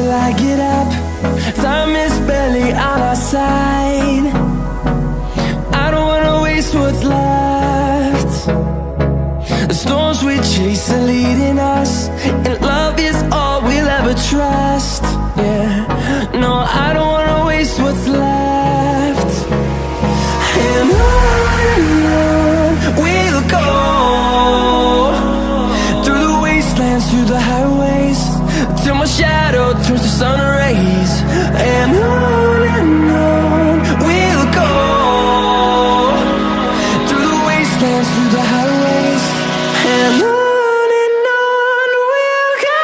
till I get up. Time is barely on our side. I don't wanna waste what's left. The storms we chase are leading us, and love is all we'll ever trust. Yeah, no, I don't wanna waste what's left. And on we'll go, through the wastelands, through the highways, till my shadow turns to sun rays. And on we'll go, through the wastelands, through the highways, and on we'll go.